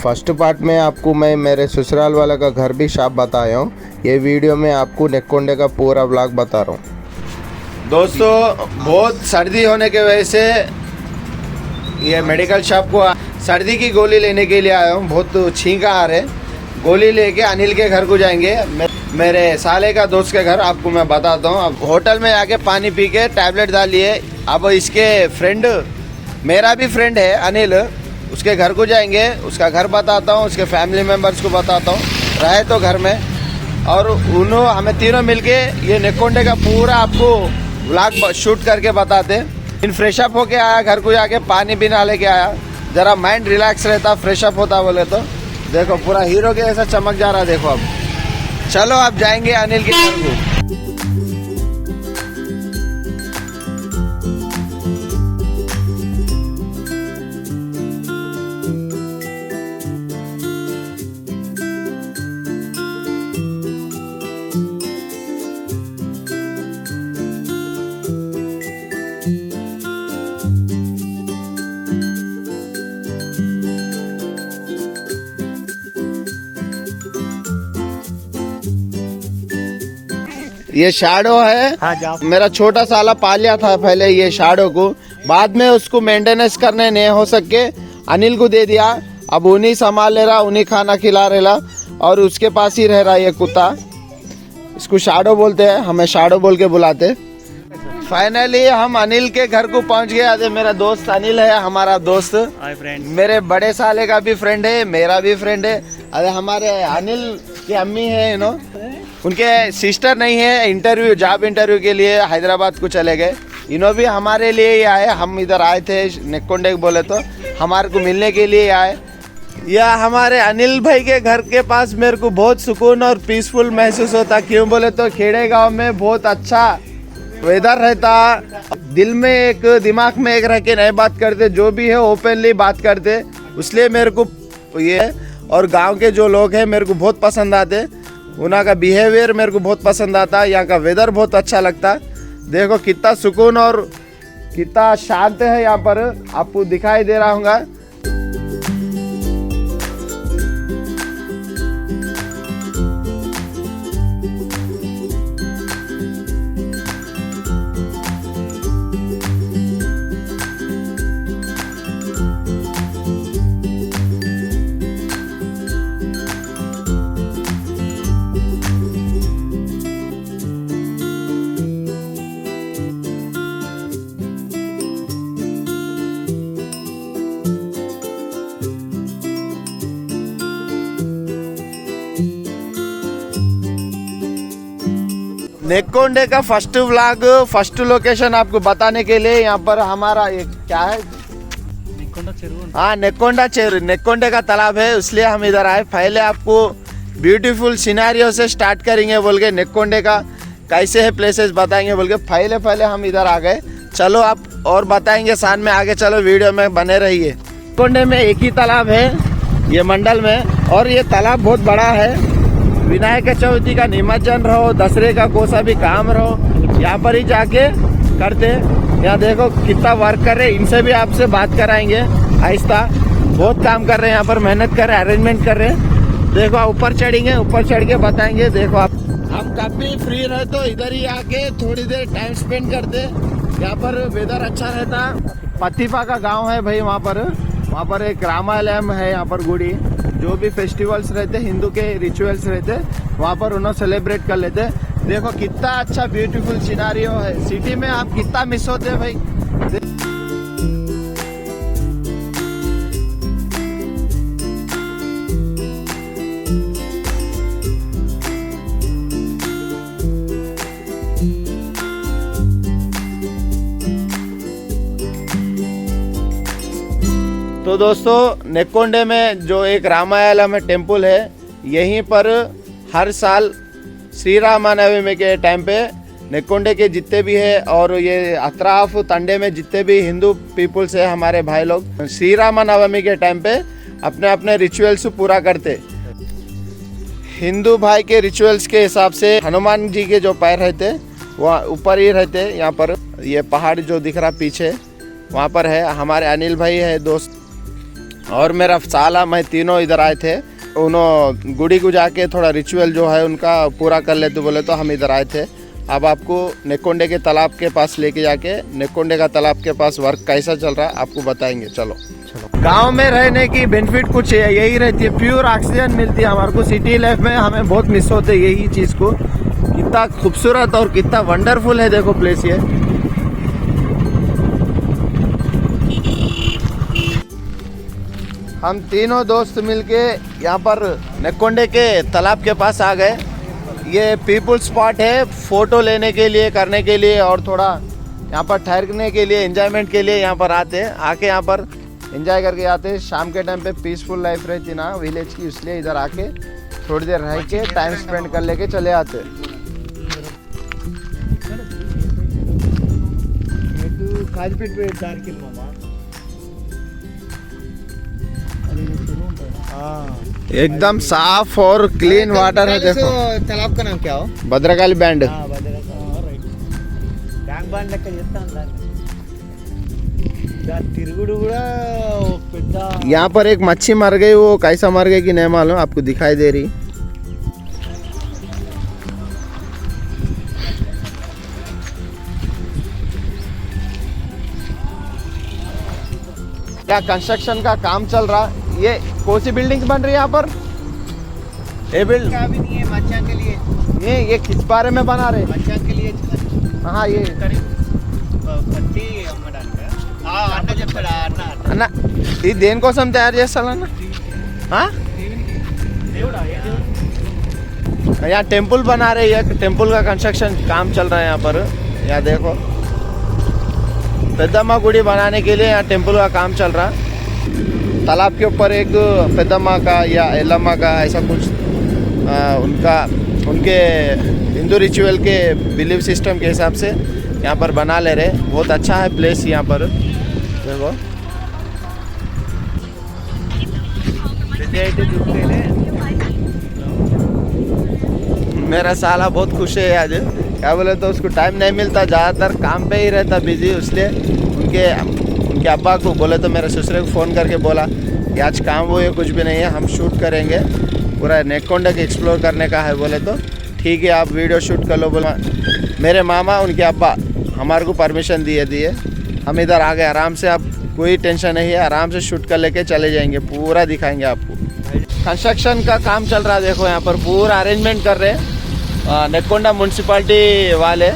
First part में आपको मैं मेरे ससुराल वाला का घर भी शॉप बताया हूँ। ये वीडियो में आपको नेक्कोंडे का पूरा व्लॉग बता रहा हूँ। दोस्तों बहुत सर्दी होने की वजह से ये मेडिकल शॉप को सर्दी की गोली लेने के लिए आया हूँ। बहुत छींका आ रहे, गोली लेके अनिल के घर को जाएंगे, मेरे साले का दोस्त के घर। आपको मैं बताता हूँ। अब होटल में आके पानी पी के टैबलेट डाल लिए। अब इसके फ्रेंड, मेरा भी फ्रेंड है अनिल, उसके घर को जाएंगे। उसका घर बताता हूँ, उसके फैमिली मेम्बर्स को बताता हूँ, रहे तो घर में। और उन्होंने हमें तीनों मिलके ये नेक्कोंडे का पूरा आपको व्लॉग शूट करके बताते। इन फ्रेशअप होके आया, घर को जाके पानी पीना लेके आया, ज़रा माइंड रिलैक्स रहता, फ्रेशअप होता बोले तो। देखो पूरा हीरो के ऐसा चमक जा रहा। देखो अब चलो अब जाएंगे अनिल के घर को। ये शैडो है। हाँ, मेरा छोटा साला पालिया था पहले ये शैडो को, बाद में उसको मेंटेनेंस करने नहीं हो सके अनिल को दे दिया। अब उन्हीं संभाल ले रहा, उन्हीं खाना खिला रहा और उसके पास ही रह रहा ये कुत्ता। इसको शैडो बोलते हैं, हमें शैडो बोल के बुलाते। फाइनली हम अनिल के घर को पहुंच गए। अरे मेरा दोस्त अनिल है, हमारा दोस्त, मेरे बड़े साले का भी फ्रेंड है, मेरा भी फ्रेंड है। अरे हमारे अनिल की अम्मी है, उनके सिस्टर नहीं है, इंटरव्यू, जॉब इंटरव्यू के लिए हैदराबाद को चले गए। इन्हों भी हमारे लिए ही आए। हम इधर आए थे नेक्कोंडे बोले तो हमारे को मिलने के लिए आए। या हमारे अनिल भाई के घर के पास मेरे को बहुत सुकून और पीसफुल महसूस होता। क्यों बोले तो खेड़े गांव में बहुत अच्छा वेदर रहता। दिल में एक, दिमाग में एक रह के नहीं बात करते, जो भी है ओपनली बात करते। इसलिए मेरे को ये और गांव के जो लोग हैं मेरे को बहुत पसंद आते। उनका बिहेवियर मेरे को बहुत पसंद आता। यहाँ का वेदर बहुत अच्छा लगता। देखो कितना सुकून और कितना शांत है यहाँ पर, आपको दिखाई दे रहा होगा। नेक्कोंडे का फर्स्ट व्लॉग, फर्स्ट लोकेशन आपको बताने के लिए यहाँ पर हमारा एक क्या है, हाँ नेक्कोंडा चेरू, नेक्कोंडे का तालाब है, इसलिए हम इधर आए। पहले आपको ब्यूटीफुल सिनेरियो से स्टार्ट करेंगे बोल के, नेक्कोंडे का कैसे है प्लेसेस बताएंगे बोल के पहले हम इधर आ गए। चलो आप और बताएंगे साथ में, आगे चलो वीडियो में बने रहिए। नेक्कोंडे में एक ही तालाब है ये मंडल में, और ये तालाब बहुत बड़ा है। विनायक चौथी का निमज्जन रहो, दसरे का कोसा भी काम रहो, यहाँ पर ही जाके करते। यहाँ देखो कितना वर्क कर रहे, इनसे भी आपसे बात कराएंगे आहिस्ता। बहुत काम कर रहे हैं यहाँ पर, मेहनत कर रहे हैं, अरेंजमेंट कर रहे हैं। देखो ऊपर चढ़ेंगे, ऊपर चढ़ के बताएंगे। देखो आप, हम कब भी फ्री रहे तो इधर ही आके थोड़ी देर टाइम स्पेंड करते। यहाँ पर वेदर अच्छा रहता। पत्तीपा का गाँव है भाई, वहाँ पर एक रामालयम है। यहाँ पर गुड़ी, जो भी फेस्टिवल्स रहते, हिंदू के रिचुअल्स रहते, वहाँ पर उन्होंने सेलिब्रेट कर लेते। देखो कितना अच्छा ब्यूटीफुल सिनारियो है। सिटी में आप कितना मिस होते हैं भाई। तो दोस्तों नेक्कोंडे में जो एक रामायलम टेम्पल है, यहीं पर हर साल श्री रामनवमी के टाइम पे नेक्कोंडे के जितने भी है और ये अतराफ तंडे में जितने भी हिंदू पीपुल्स है हमारे भाई लोग, श्री रामनवमी के टाइम पे अपने अपने रिचुअल्स पूरा करते। हिंदू भाई के रिचुअल्स के हिसाब से हनुमान जी के जो पैर रहते वहाँ ऊपर ही रहते। यहाँ पर ये पहाड़ जो दिख रहा पीछे वहाँ पर है। हमारे अनिल भाई है दोस्त, और मेरा साला मैं तीनों इधर आए थे। उन्होंने गुड़ी को जाके थोड़ा रिचुअल जो है उनका पूरा कर लेते बोले तो हम इधर आए थे। अब आपको नेक्कोंडे के तालाब के पास लेके जाके नेक्कोंडे का तालाब के पास वर्क कैसा चल रहा है आपको बताएंगे। चलो गांव में रहने की बेनिफिट कुछ यही रहती है, प्योर ऑक्सीजन मिलती है हमारे को। सिटी लाइफ में हमें बहुत मिस होते है यही चीज़ को। कितना खूबसूरत और कितना वंडरफुल है देखो प्लेस ये। हम तीनों दोस्त मिलके यहाँ पर नेक्कोंडे के तालाब के पास आ गए। ये पीपल स्पॉट है, फोटो लेने के लिए, करने के लिए और थोड़ा यहाँ पर ठहरने के लिए, एंजॉयमेंट के लिए यहाँ पर आते हैं। आके यहाँ पर एंजॉय करके आते हैं। शाम के टाइम पे पीसफुल लाइफ रहती ना विलेज की, इसलिए इधर आके थोड़ी देर रह के टाइम स्पेंड कर लेके चले आते। एकदम साफ और क्लीन वाटर है देखो। तालाब का नाम क्या हो? भद्रकाली बैंड। यहाँ पर एक मच्छी मर गई, वो कैसा मर गई कि नहीं मालूम, आपको दिखाई दे रही। क्या कंस्ट्रक्शन का काम चल रहा। ये कौन सी बिल्डिंग बन रही है यहाँ पर? ये बिल्डिंग भी नहीं है बच्चा के लिए। ये किस बारे में बना रहे? बच्चा के लिए। हाँ ये అన్న ఇది దేనికోసం తయారు చేస్తారన్న? यहाँ टेम्पल बना रहे हैं, टेम्पल का कंस्ट्रक्शन काम चल रहा है यहाँ पर। यहाँ देखो पेद्दम्मा गुड़ी बनाने के लिए यहाँ टेम्पल का काम चल रहा। तालाब के ऊपर एक पेद्दम्मा का या एल्लम्मा का ऐसा कुछ उनके हिंदू रिचुअल के बिलीव सिस्टम के हिसाब से यहाँ पर बना ले रहे। बहुत अच्छा है प्लेस यहाँ पर देखो। मेरा साला बहुत खुश है आज। क्या बोले तो उसको टाइम नहीं मिलता, ज़्यादातर काम पे ही रहता बिजी, इसलिए उनके अब्बा को बोले तो मेरे ससुरे को फ़ोन करके बोला कि आज काम वो ये कुछ भी नहीं है, हम शूट करेंगे, पूरा नेक्कोंडा के एक्सप्लोर करने का है। बोले तो ठीक है आप वीडियो शूट कर लो। बोला मेरे मामा उनके अब्बा हमारे को परमिशन दिए हम इधर आ गए आराम से। अब कोई टेंशन नहीं है, आराम से शूट कर लेके चले जाएंगे, पूरा दिखाएंगे आपको। कंस्ट्रक्शन का काम चल रहा है देखो, यहाँ पर पूरा अरेंजमेंट कर रहे हैं नेक्कोंडा म्यूनसिपाल्टी वाले।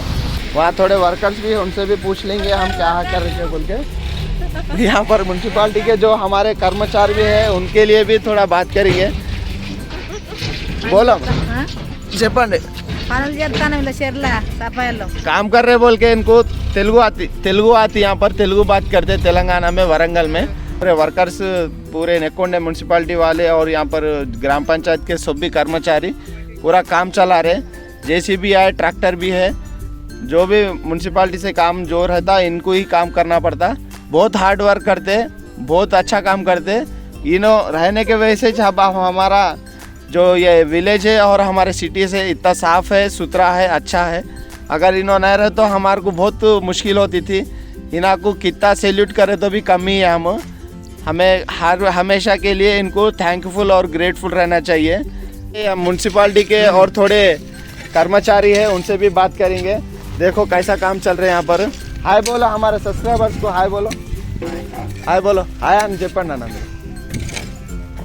वहाँ थोड़े वर्कर्स भी, उनसे भी पूछ लेंगे हम क्या कर रहे हैं बोल के। यहाँ पर म्यूनसिपाल्टी के जो हमारे कर्मचारी भी हैं उनके लिए भी थोड़ा बात करेंगे। बोलो చెప్పండి। काम कर रहे बोल के इनको तेलुगु आती यहाँ पर तेलुगु बात करते तेलंगाना में, वरंगल में। पूरे वर्कर्स, पूरे नेक्कोंडा म्यूनसिपाल्टी वाले और यहाँ पर ग्राम पंचायत के सभी कर्मचारी पूरा काम चला रहे। जेसीबी है, ट्रैक्टर भी है, जो भी म्यूनसिपाल्टी से काम जो रहता है इनको ही काम करना पड़ता। बहुत हार्ड वर्क करते, बहुत अच्छा काम करते। इन्हों रहने के वजह से हमारा जो ये विलेज है और हमारे सिटी से इतना साफ़ है, सुथरा है, अच्छा है। अगर इन्हों नहीं रहे तो हमारे को बहुत मुश्किल होती थी। इन्हों को कितना सैल्यूट करे तो भी कम ही है। हमें हमेशा के लिए इनको थैंकफुल और ग्रेटफुल रहना चाहिए। म्यूनसिपाल्टी के और थोड़े कर्मचारी है उनसे भी बात करेंगे। देखो कैसा काम चल रहा है यहाँ पर। हाय बोलो हमारे सब्सक्राइबर्स को, हाय बोलो, हाय बोलो, हाय हम చెప్పండి అన్న।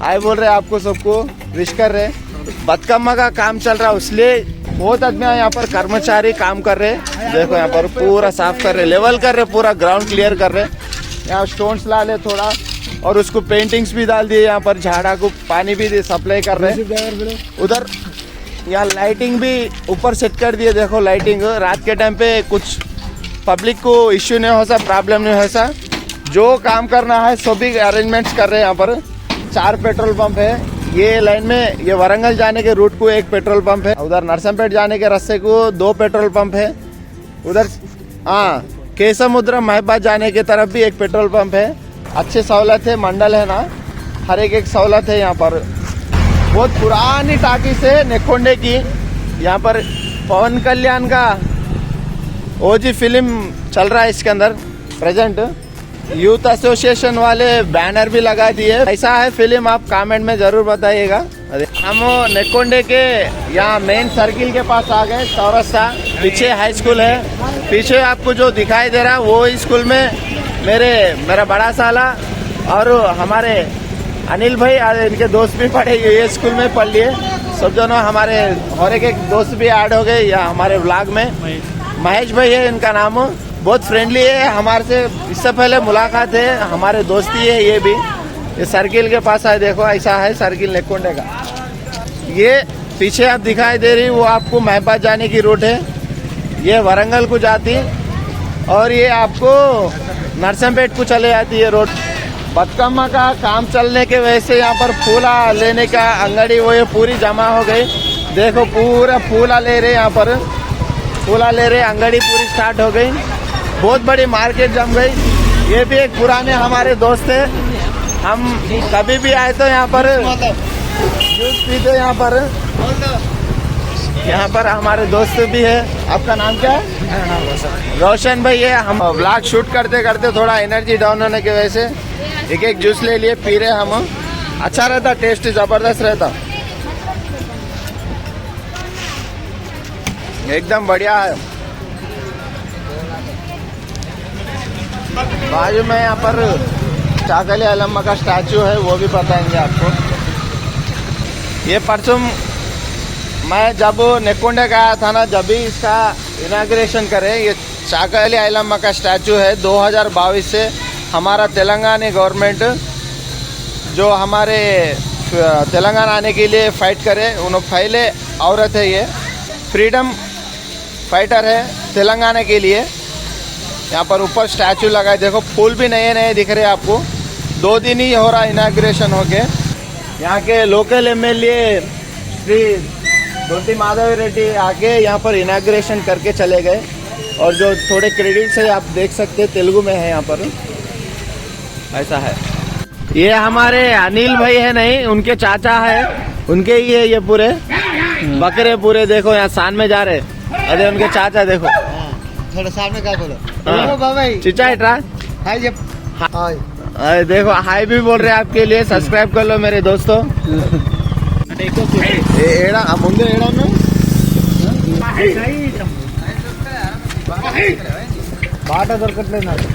हाय बोल रहे आपको सबको विश कर रहे। बतकम्मा का काम चल रहा है इसलिए बहुत आदमी यहाँ पर कर्मचारी काम कर रहे। देखो यहाँ पर पूरा साफ कर रहे, लेवल कर रहे, पूरा ग्राउंड क्लियर कर रहे। यहाँ स्टोन्स ला ले थोड़ा और उसको पेंटिंग्स भी डाल दिए। यहाँ पर झाड़ा को पानी भी सप्लाई कर रहे। उधर यहाँ लाइटिंग भी ऊपर सेट कर दिए। देखो लाइटिंग रात के टाइम पे कुछ पब्लिक को इश्यू नहीं हो सा, प्रॉब्लम नहीं हो सा। जो काम करना है सभी अरेंजमेंट्स कर रहे हैं। यहाँ पर 4 पेट्रोल पंप है। ये लाइन में ये वरंगल जाने के रूट को 1 पेट्रोल पंप है। उधर नरसंपेट जाने के रास्ते को 2 पेट्रोल पंप है। उधर केसमुद्र महबाद जाने की तरफ भी 1 पेट्रोल पंप है। अच्छी सहूलत है, मंडल है ना, हर एक सहूलत है यहाँ पर। बहुत पुरानी टाकी से नेक्कोंडे की। यहाँ पर पवन कल्याण का ओजी फिल्म चल रहा है इसके अंदर प्रेजेंट। यूथ एसोसिएशन वाले बैनर भी लगा दिए। ऐसा है फिल्म, आप कमेंट में जरूर बताइएगा। हम नेक्कोंडे के यहाँ मेन सर्किल के पास आ गए, चौरस्ता। पीछे हाई स्कूल है, पीछे आपको जो दिखाई दे रहा है वो स्कूल में मेरा बड़ा साला और हमारे अनिल भाई और इनके दोस्त भी पढ़े, ये स्कूल में पढ़ लिए। सब दोनों हमारे और एक दोस्त भी ऐड हो गए या हमारे व्लॉग में। महेश भाई है इनका नाम, बहुत फ्रेंडली है हमारे से। इससे पहले मुलाकात है, हमारे दोस्ती है ये भी। ये सर्किल के पास है, देखो ऐसा है सर्किल नेक्कोंडे का। ये पीछे आप दिखाई दे रही वो आपको महबाद जाने की रूट है, ये वरंगल को जाती और ये आपको नरसमपेट को चले जाती है रोड। बतकम्मा का काम चलने के वजह से यहाँ पर फूला लेने का अंगड़ी वो ये पूरी जमा हो गई। देखो पूरा फूला ले रहे, यहाँ पर फूला ले रहे, अंगड़ी पूरी स्टार्ट हो गई। बहुत बड़ी मार्केट जम गई। ये भी एक पुराने हमारे दोस्त है, हम कभी भी आए तो यहाँ पर जूस पीते। यहाँ पर हमारे दोस्त भी है। आपका नाम क्या है? रोशन भाई है। हम व्लॉग शूट करते करते थोड़ा एनर्जी डाउन होने की वजह से एक जूस ले लिए, पी रहे हम। अच्छा रहता, टेस्ट जबरदस्त रहता, एकदम बढ़िया है। बाजू में यहाँ पर चाकली अलम्मा का स्टैचू है, वो भी बताएंगे आपको। ये परसों मैं जब नेक्कोंडे का आया था ना, जब भी इसका इनाग्रेशन करे। ये चाकली अलम्मा का स्टैचू है। 2022 से हमारा तेलंगाना गवर्नमेंट जो हमारे तेलंगाना आने के लिए फाइट करे, उन्होंने पहले औरत है, ये फ्रीडम फाइटर है तेलंगाना के लिए। यहाँ पर ऊपर स्टैचू लगा है, देखो फूल भी नए नए दिख रहे हैं आपको। 2 दिन ही हो रहा इनाग्रेशन होके। यहाँ के लोकल एमएलए श्री डोंटी माधव रेड्डी आके यहाँ पर इनाग्रेशन करके चले गए। और जो थोड़े क्रेडिट्स है आप देख सकते हैं, तेलुगु में है यहाँ पर, ऐसा है। ये हमारे अनिल भाई है, नहीं उनके चाचा है, उनके ही है ये पूरे बकरे पूरे। देखो यहाँ सान में जा रहे, अरे उनके चाचा देखो। थोड़ा सामने क्या बोलो? चिचा इट्रा हाय जब हाय अरे देखो हाय भी बोल रहे हैं आपके लिए। सब्सक्राइब कर लो मेरे दोस्तों। एड़ा मुंदे एड़ा में बाटा దొరకట్లేదు నాకు।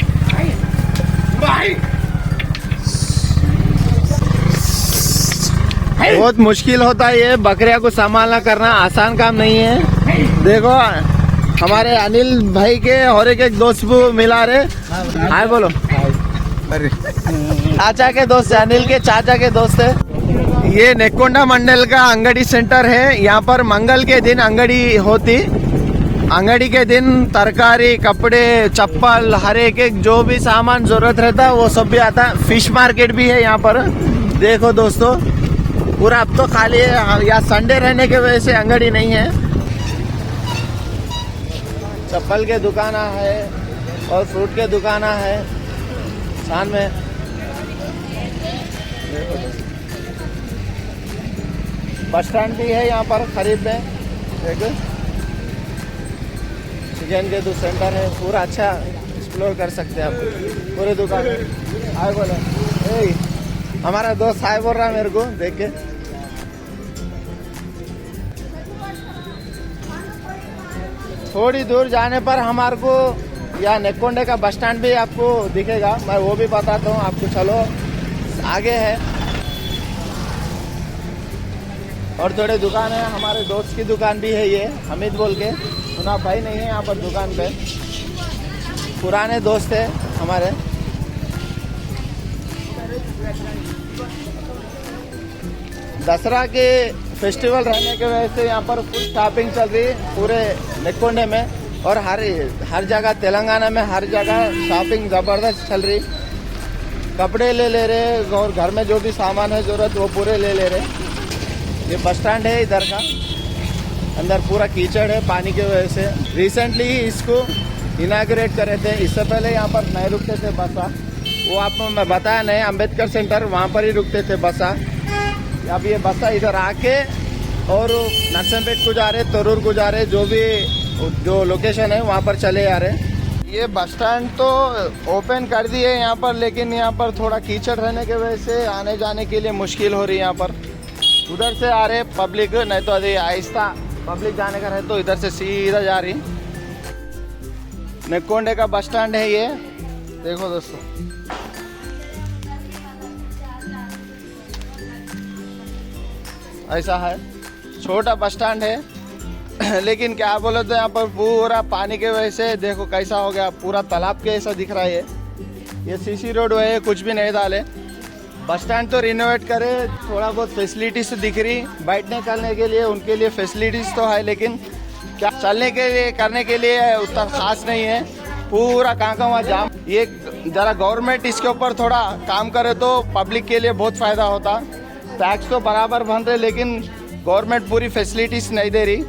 बहुत मुश्किल होता है ये बकरिया को संभालना करना, आसान काम नहीं है। देखो हमारे अनिल भाई के और एक दोस्त को मिला रहे। हाय बोलो। चाचा के दोस्त है, अनिल के चाचा के दोस्त है। ये नेक्कोंडा मंडल का अंगड़ी सेंटर है। यहाँ पर मंगल के दिन अंगड़ी होती। अंगड़ी के दिन तरकारी, कपड़े, चप्पल, हर एक जो भी सामान जरूरत रहता है वो सब भी आता है। फिश मार्केट भी है यहाँ पर। देखो दोस्तों पूरा अब तो खाली है, या संडे रहने के वजह से अंगड़ी नहीं है। चप्पल के दुकान है और फ्रूट के दुकान है शान में। बस स्टैंड भी है यहाँ पर करीब में। देखो चिकन के दो सेंटर है, पूरा अच्छा एक्सप्लोर कर सकते हैं आप पूरे दुकान में। हाय बोलो। हमारा दोस्त हाय बोल रहा है मेरे को देख के। थोड़ी दूर जाने पर हमारे को या नेक्कोंडे का बस स्टैंड भी आपको दिखेगा, मैं वो भी बताता हूँ आपको। चलो आगे है और थोड़े दुकान है। हमारे दोस्त की दुकान भी है, ये हमीद बोल के, सुना भाई नहीं है यहाँ पर दुकान पे, पुराने दोस्त है हमारे। दसरा के फेस्टिवल रहने के वजह से यहाँ पर फुल शॉपिंग चल रही है पूरे नेक्कोंडे में। और हर जगह तेलंगाना में हर जगह शॉपिंग ज़बरदस्त चल रही। कपड़े ले रहे और घर में जो भी सामान है ज़रूरत वो पूरे ले रहे। ये बस स्टैंड है इधर का, अंदर पूरा कीचड़ है पानी की वजह से। रिसेंटली ही इसको इनाग्रेट करे थे, इससे पहले यहाँ पर नहीं रुकते थे बसा। वो आपको मैं बताया नहीं, अम्बेडकर सेंटर वहाँ पर ही रुकते थे बसा। अब ये बसा इधर आके और नरसमपेट को जा रहे, तरूर को जा रहे, जो भी जो लोकेशन है वहाँ पर चले जा रहे। ये बस स्टैंड तो ओपन कर दिए यहाँ पर, लेकिन यहाँ पर थोड़ा कीचड़ रहने की वजह से आने जाने के लिए मुश्किल हो रही है यहाँ पर। उधर से आ रहे पब्लिक, नहीं तो अभी आहिस्ता पब्लिक जाने का रहे तो इधर से सीधा जा रही। नेक्कोंडे का बस स्टैंड है ये, देखो दोस्तों। ऐसा है, छोटा बस स्टैंड है लेकिन क्या बोले तो यहाँ पर पूरा पानी के वजह से देखो कैसा हो गया, पूरा तालाब के ऐसा दिख रहा है। ये सीसी रोड है, कुछ भी नहीं डाले। बस स्टैंड तो रिनोवेट करे, थोड़ा बहुत फैसिलिटीज तो दिख रही, बैठने करने के लिए उनके लिए फैसिलिटीज तो है, लेकिन क्या चलने के लिए करने के लिए उतना खास नहीं है। पूरा कहाँ जाम। ये ज़रा गवर्नमेंट इसके ऊपर थोड़ा काम करे तो पब्लिक के लिए बहुत फ़ायदा होता। टैक्स तो बराबर बन रहे, लेकिन गवर्नमेंट पूरी फैसिलिटीज़ नहीं दे रही।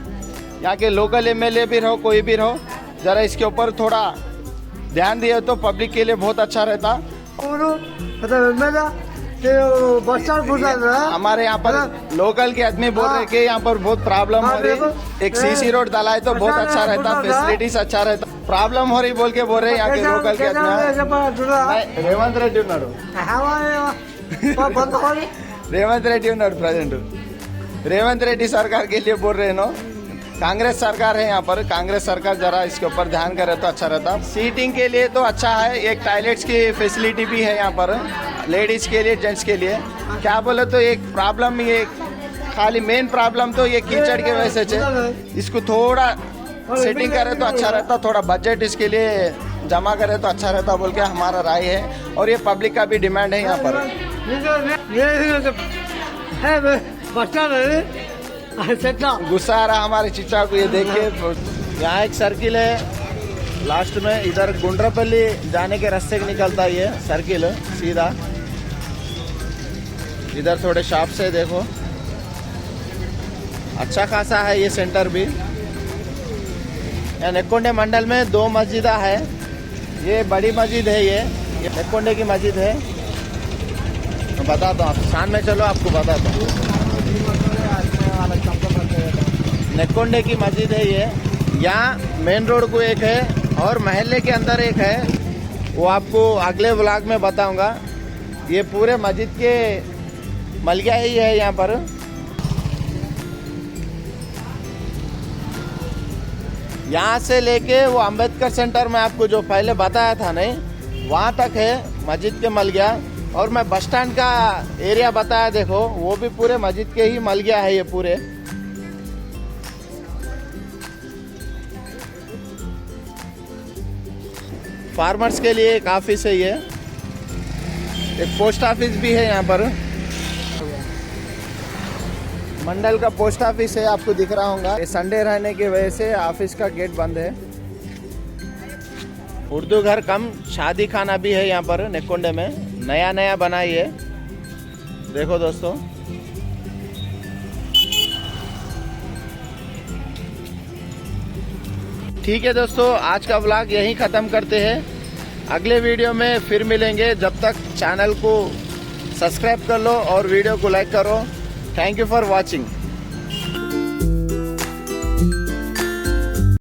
यहाँ के लोकल एमएलए भी रहो, कोई भी रहो, ज़रा इसके ऊपर थोड़ा ध्यान दिए तो पब्लिक के लिए बहुत अच्छा रहता। हमारे यहाँ पर लोकल के आदमी बोल रहे कि यहाँ पर बहुत प्रॉब्लम हो रही, एक सीसी रोड डाला है तो बहुत अच्छा रहता, फैसिलिटीज अच्छा रहता। प्रॉब्लम हो रही बोल के बोल रहे यहाँ के लोकल के आदमी। रेवंत रेड्डी उन्नाडु रेवंत रेड्डी उन्नाडु प्रेजेंट। रेवंत रेड्डी सरकार के लिए बोल रहे नो, कांग्रेस सरकार है यहाँ पर। कांग्रेस सरकार जरा इसके ऊपर ध्यान करे तो अच्छा रहता। सीटिंग के लिए तो अच्छा है, एक टॉयलेट्स की फैसिलिटी भी है यहाँ पर, लेडीज के लिए जेंट्स के लिए। क्या बोले तो एक प्रॉब्लम, ये खाली मेन प्रॉब्लम तो ये कीचड़ के वजह से है। इसको थोड़ा सेटिंग करे तो अच्छा रहता, थोड़ा बजट इसके लिए जमा करे तो अच्छा रहता बोल के हमारा राय है, और ये पब्लिक का भी डिमांड है यहाँ पर। गुस्सा आ रहा हमारे चिचा को ये देख के। यहाँ एक सर्किल है लास्ट में, इधर गुंड्रापल्ली जाने के रास्ते के निकलता है ये सर्किल सीधा। इधर थोड़े शॉप्स है, देखो अच्छा खासा है ये सेंटर भी। यहाँ नेक्कोंडे मंडल में 2 मस्जिदा है। ये बड़ी मस्जिद है, ये नेक्कोंडे की मस्जिद है। मैं बताता हूँ, शाम में चलो आपको बताता हूँ। नेक्कोंडे की मस्जिद है ये। यहाँ मेन रोड को एक है और महल्ले के अंदर एक है, वो आपको अगले व्लॉग में बताऊंगा। ये पूरे मस्जिद के मलिया ही है यहाँ पर। यहाँ से लेके वो अंबेडकर सेंटर में आपको जो पहले बताया था नहीं, वहाँ तक है मस्जिद के मलिया। और मैं बस स्टैंड का एरिया बताया, देखो वो भी पूरे मस्जिद के ही मलिया है ये पूरे। फार्मर्स के लिए काफ़ी सही है। एक पोस्ट ऑफिस भी है यहाँ पर, मंडल का पोस्ट ऑफिस है, आपको दिख रहा होगा। ये संडे रहने की वजह से ऑफिस का गेट बंद है। उर्दू घर कम शादी खाना भी है यहाँ पर नेक्कोंडे में, नया नया बना है। देखो दोस्तों, ठीक है दोस्तों, आज का व्लॉग यहीं ख़त्म करते हैं। अगले वीडियो में फिर मिलेंगे। जब तक चैनल को सब्सक्राइब कर लो और वीडियो को लाइक करो। Thank you for watching.